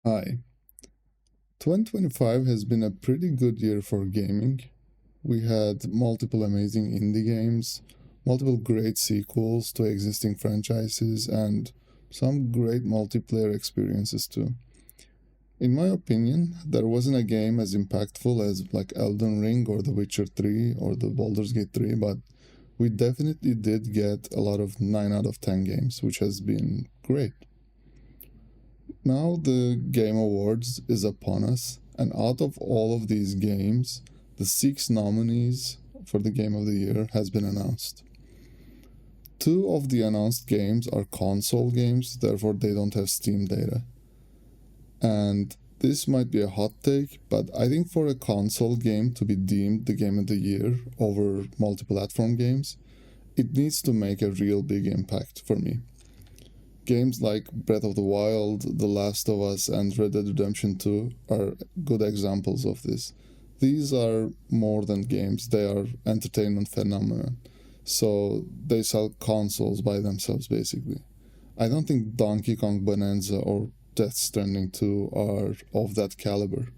Hi. 2025 has been a pretty good year for gaming. We had multiple amazing indie games, multiple great sequels to existing franchises, and some great multiplayer experiences too. In my opinion, there wasn't a game as impactful as like Elden Ring or The Witcher 3 or the Baldur's Gate 3, but we definitely did get a lot of 9 out of 10 games, which has been great. Now the Game Awards is upon us, and out of all of these games, the 6 nominees for the Game of the Year has been announced. 2 of the announced games are console games, therefore they don't have Steam data. And this might be a hot take, but I think for a console game to be deemed the Game of the Year over multi-platform games, it needs to make a real big impact for me. Games like Breath of the Wild, The Last of Us, and Red Dead Redemption 2 are good examples of this. These are more than games, they are entertainment phenomena. So they sell consoles by themselves, basically. I don't think Donkey Kong Bonanza or Death Stranding 2 are of that caliber.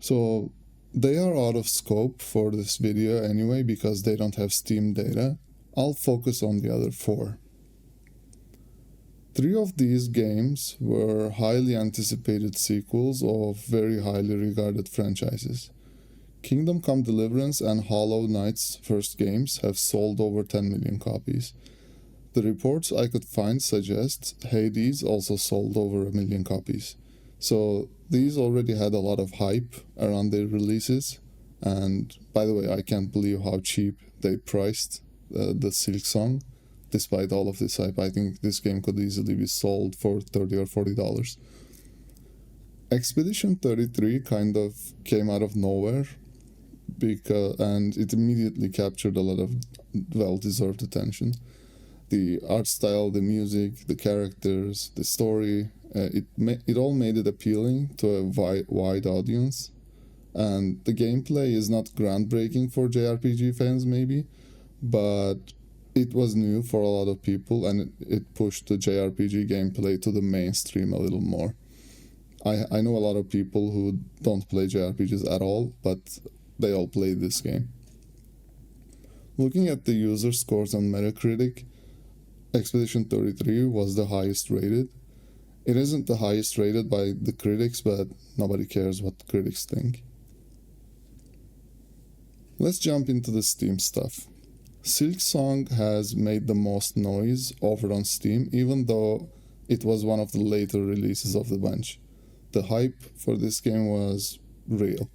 So they are out of scope for this video anyway because they don't have Steam data. I'll focus on the other 4. 3 of these games were highly anticipated sequels of very highly regarded franchises. Kingdom Come Deliverance and Hollow Knight's first games have sold over 10 million copies. The reports I could find suggest Hades also sold over 1 million copies. So these already had a lot of hype around their releases. And by the way, I can't believe how cheap they priced the Silk Song. Despite all of this hype, I think this game could easily be sold for $30 or $40. Expedition 33 kind of came out of nowhere and it immediately captured a lot of well-deserved attention. The art style, the music, the characters, the story, it all made it appealing to a wide audience. And the gameplay is not groundbreaking for JRPG fans maybe, but it was new for a lot of people and it pushed the JRPG gameplay to the mainstream a little more. I know a lot of people who don't play JRPGs at all, but they all played this game. Looking at the user scores on Metacritic, Expedition 33 was the highest rated. It isn't the highest rated by the critics, but nobody cares what critics think. Let's jump into the Steam stuff. Silk Song has made the most noise over on Steam, even though it was one of the later releases of the bunch. The hype for this game was real.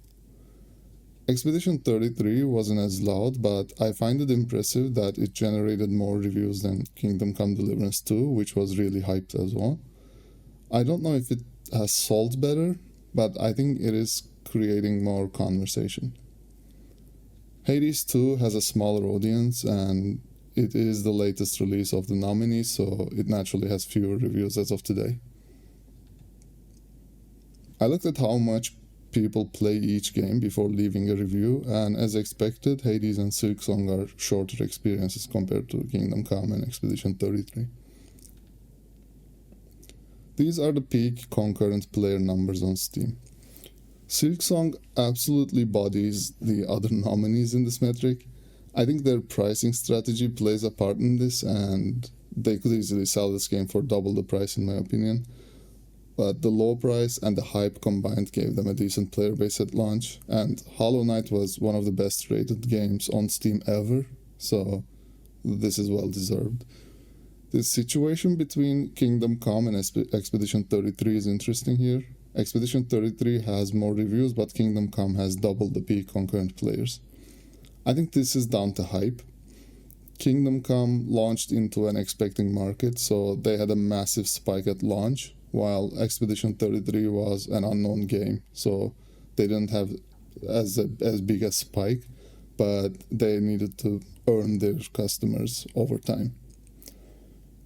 Expedition 33 wasn't as loud, but I find it impressive that it generated more reviews than Kingdom Come Deliverance 2, which was really hyped as well. I don't know if it has sold better, but I think it is creating more conversation. Hades 2 has a smaller audience and it is the latest release of the Nominees, so it naturally has fewer reviews as of today. I looked at how much people play each game before leaving a review, and as expected, Hades and Silk Song are shorter experiences compared to Kingdom Come and Expedition 33. These are the peak concurrent player numbers on Steam. Silk Song absolutely bodies the other nominees in this metric. I think their pricing strategy plays a part in this, and they could easily sell this game for double the price in my opinion. But the low price and the hype combined gave them a decent player base at launch, and Hollow Knight was one of the best rated games on Steam ever, so this is well deserved. The situation between Kingdom Come and Expedition 33 is interesting here. Expedition 33 has more reviews, but Kingdom Come has double the peak concurrent players. I think this is down to hype. Kingdom Come launched into an expecting market, so they had a massive spike at launch, while Expedition 33 was an unknown game, so they didn't have as big a spike, but they needed to earn their customers over time.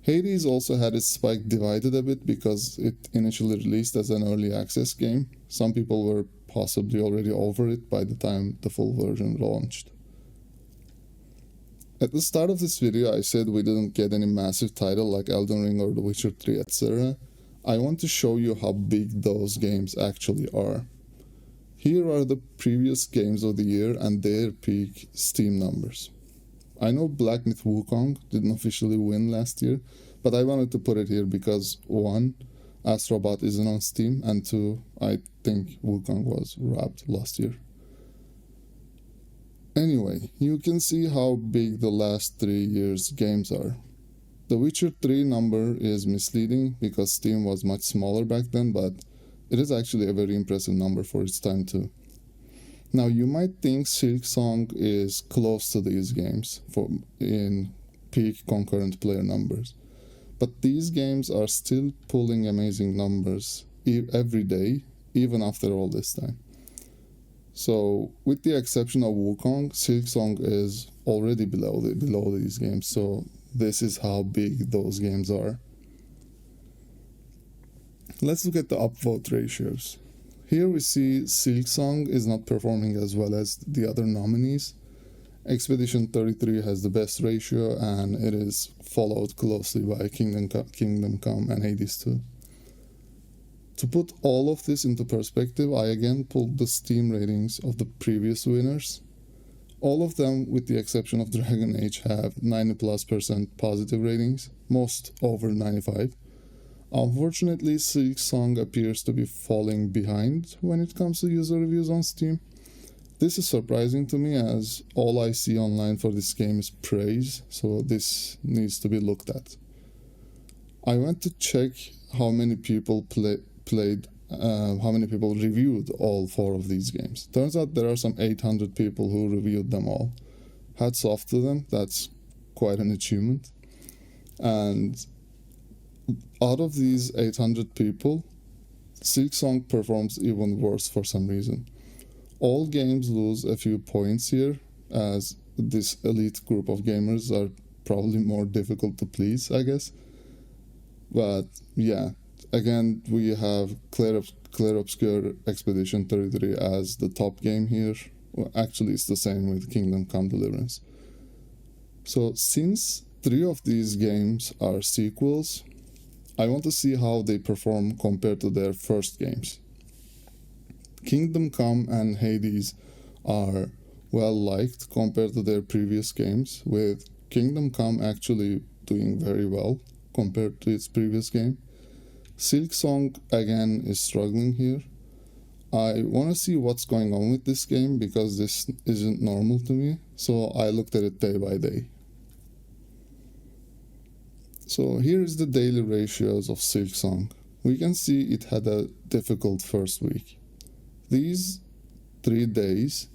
Hades also had its spike divided a bit because it initially released as an early access game. Some people were possibly already over it by the time the full version launched. At the start of this video I said we didn't get any massive title like Elden Ring or The Witcher 3, etc. I want to show you how big those games actually are. Here are the previous games of the year and their peak Steam numbers. I know Black Myth Wukong didn't officially win last year, but I wanted to put it here because 1, Astrobot isn't on Steam, and 2, I think Wukong was wrapped last year. Anyway, you can see how big the last 3 years' games are. The Witcher 3 number is misleading because Steam was much smaller back then, but it is actually a very impressive number for its time too. Now you might think Silksong is close to these games in peak concurrent player numbers, but these games are still pulling amazing numbers every day, even after all this time. So with the exception of Wukong, Silksong is already below these games, so this is how big those games are. Let's look at the upvote ratios. Here we see Silksong is not performing as well as the other nominees. Expedition 33 has the best ratio, and it is followed closely by Kingdom Come and Hades 2. To put all of this into perspective, I again pulled the Steam ratings of the previous winners. All of them, with the exception of Dragon Age, have 90+% positive ratings, most over 95. Unfortunately, Silksong appears to be falling behind when it comes to user reviews on Steam. This is surprising to me, as all I see online for this game is praise, so this needs to be looked at. I went to check how many people how many people reviewed all 4 of these games. Turns out there are some 800 people who reviewed them all. Hats off to them, that's quite an achievement. And out of these 800 people, Silksong performs even worse for some reason. All games lose a few points here, as this elite group of gamers are probably more difficult to please, I guess. But yeah, again, we have Clear Obscure Expedition 33 as the top game here. Well, actually, it's the same with Kingdom Come Deliverance. So since 3 of these games are sequels, I want to see how they perform compared to their first games. Kingdom Come and Hades are well liked compared to their previous games, with Kingdom Come actually doing very well compared to its previous game. Silksong again is struggling here. I want to see what's going on with this game because this isn't normal to me, so I looked at it day by day. So here is the daily ratios of Silksong. We can see it had a difficult first week. These 3 days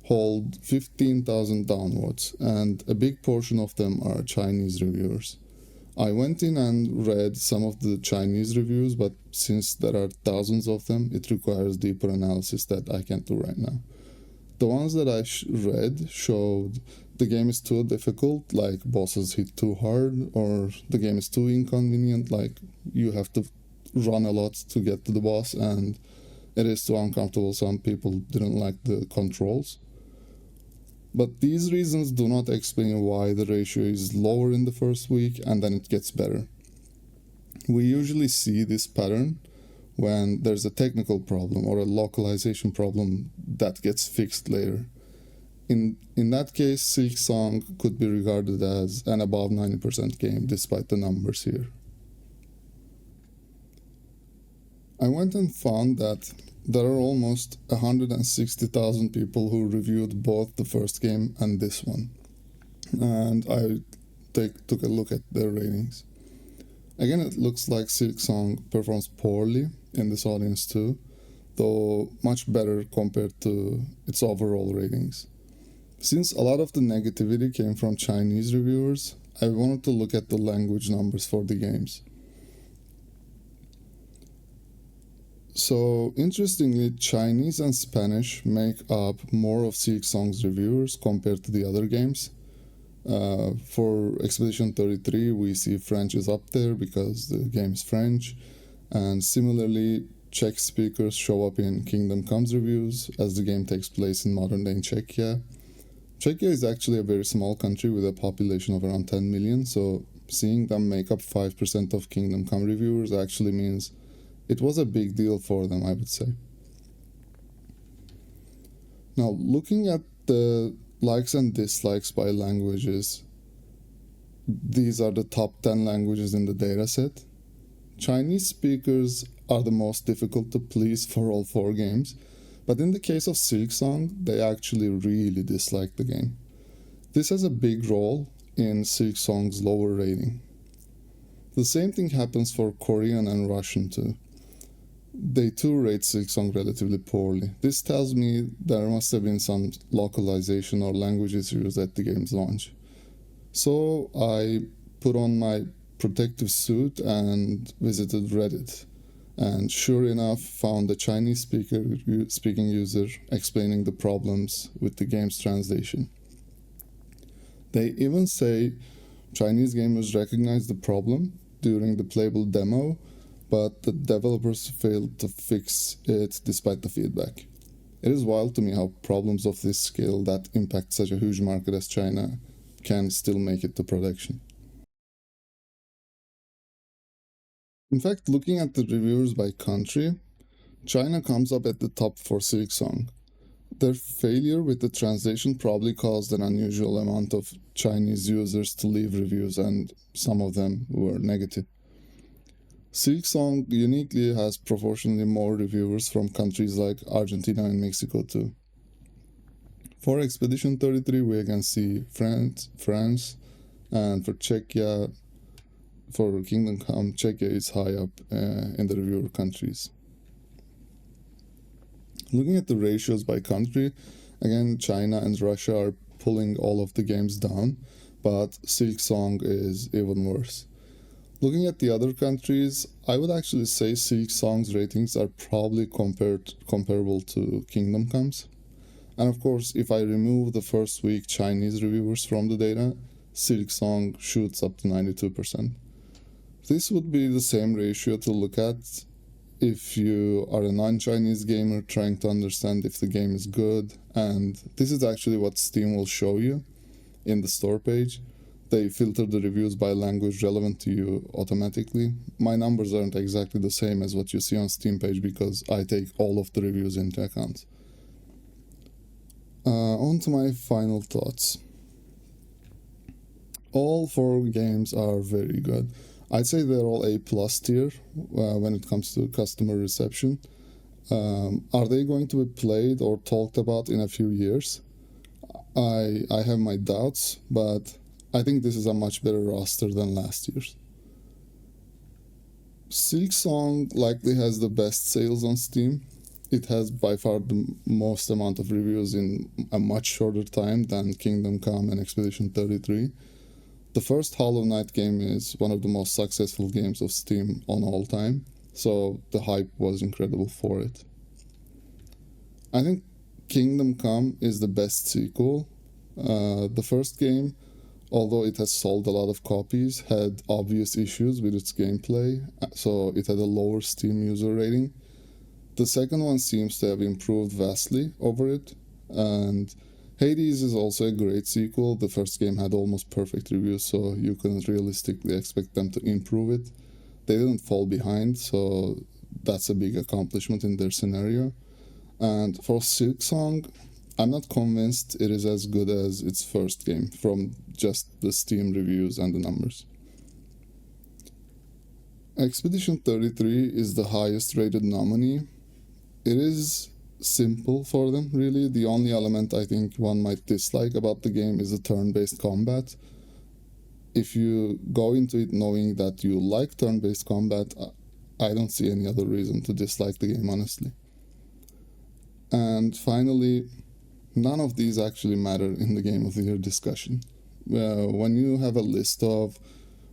hold 15,000 downloads, and a big portion of them are Chinese reviewers. I went in and read some of the Chinese reviews, but since there are thousands of them, it requires deeper analysis that I can't do right now. The ones that I read showed the game is too difficult, like bosses hit too hard, or the game is too inconvenient, like you have to run a lot to get to the boss, and it is too uncomfortable. Some people didn't like the controls. But these reasons do not explain why the ratio is lower in the first week and then it gets better. We usually see this pattern when there's a technical problem or a localization problem that gets fixed later. In that case, Silksong could be regarded as an above 90% game despite the numbers here. I went and found that there are almost 160,000 people who reviewed both the first game and this one. And I took a look at their ratings. Again, it looks like Silksong performs poorly in this audience too, though much better compared to its overall ratings. Since a lot of the negativity came from Chinese reviewers, I wanted to look at the language numbers for the games. So, interestingly, Chinese and Spanish make up more of Silksong's reviewers compared to the other games. For Expedition 33, we see French is up there because the game is French, and similarly, Czech speakers show up in Kingdom Come's reviews as the game takes place in modern-day Czechia. Czechia is actually a very small country with a population of around 10 million, so seeing them make up 5% of Kingdom Come reviewers actually means it was a big deal for them, I would say. Now, looking at the likes and dislikes by languages, these are the top 10 languages in the dataset. Chinese speakers are the most difficult to please for all 4 games, but in the case of Silksong, they actually really dislike the game. This has a big role in Silksong's lower rating. The same thing happens for Korean and Russian too. They too rate Silksong relatively poorly. This tells me there must have been some localization or language issues at the game's launch. So I put on my protective suit and visited Reddit, and sure enough found a Chinese speaking user explaining the problems with the game's translation. They even say Chinese gamers recognized the problem during the playable demo, but the developers failed to fix it despite the feedback. It is wild to me how problems of this scale that impact such a huge market as China can still make it to production. In fact, looking at the reviewers by country, China comes up at the top for Silksong. Their failure with the translation probably caused an unusual amount of Chinese users to leave reviews, and some of them were negative. Silksong uniquely has proportionally more reviewers from countries like Argentina and Mexico too. For Expedition 33, we again see France, and for Czechia, for Kingdom Come, Czechia is high up in the reviewer countries. Looking at the ratios by country, again, China and Russia are pulling all of the games down, but Silksong is even worse. Looking at the other countries, I would actually say Silksong's ratings are probably comparable to Kingdom Come's. And of course, if I remove the first week Chinese reviewers from the data, Silksong shoots up to 92%. This would be the same ratio to look at if you are a non-Chinese gamer trying to understand if the game is good, and this is actually what Steam will show you in the store page. They filter the reviews by language relevant to you automatically. My numbers aren't exactly the same as what you see on Steam page because I take all of the reviews into account. On to my final thoughts. All 4 games are very good. I'd say they're all A+ tier when it comes to customer reception. Are they going to be played or talked about in a few years? I have my doubts, but I think this is a much better roster than last year's. Silksong likely has the best sales on Steam. It has by far the most amount of reviews in a much shorter time than Kingdom Come and Expedition 33. The first Hollow Knight game is one of the most successful games of Steam on all time, so the hype was incredible for it. I think Kingdom Come is the best sequel. The first game, although it has sold a lot of copies, had obvious issues with its gameplay, so it had a lower Steam user rating. The second one seems to have improved vastly over it, and Hades is also a great sequel. The first game had almost perfect reviews, so you couldn't realistically expect them to improve it. They didn't fall behind, so that's a big accomplishment in their scenario. And for Silksong, I'm not convinced it is as good as its first game from just the Steam reviews and the numbers. Expedition 33 is the highest rated nominee. It is simple for them, really. The only element I think one might dislike about the game is the turn-based combat. If you go into it knowing that you like turn-based combat, I don't see any other reason to dislike the game, honestly. And finally, none of these actually matter in the Game of the Year discussion. When you have a list of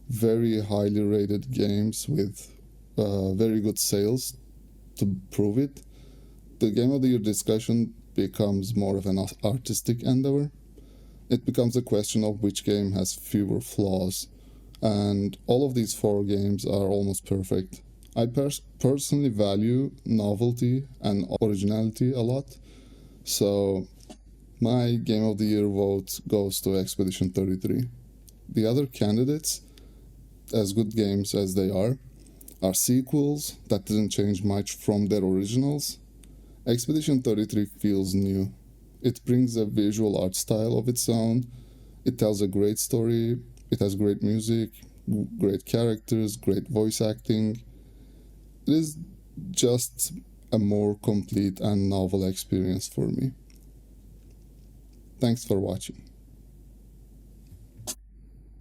very highly rated games with very good sales to prove it, the Game of the Year discussion becomes more of an artistic endeavor. It becomes a question of which game has fewer flaws, and all of these 4 games are almost perfect. I personally value novelty and originality a lot, so my Game of the Year vote goes to Expedition 33. The other candidates, as good games as they are sequels that didn't change much from their originals, Expedition 33 feels new. It brings a visual art style of its own, it tells a great story, it has great music, great characters, great voice acting. It is just a more complete and novel experience for me. Thanks for watching.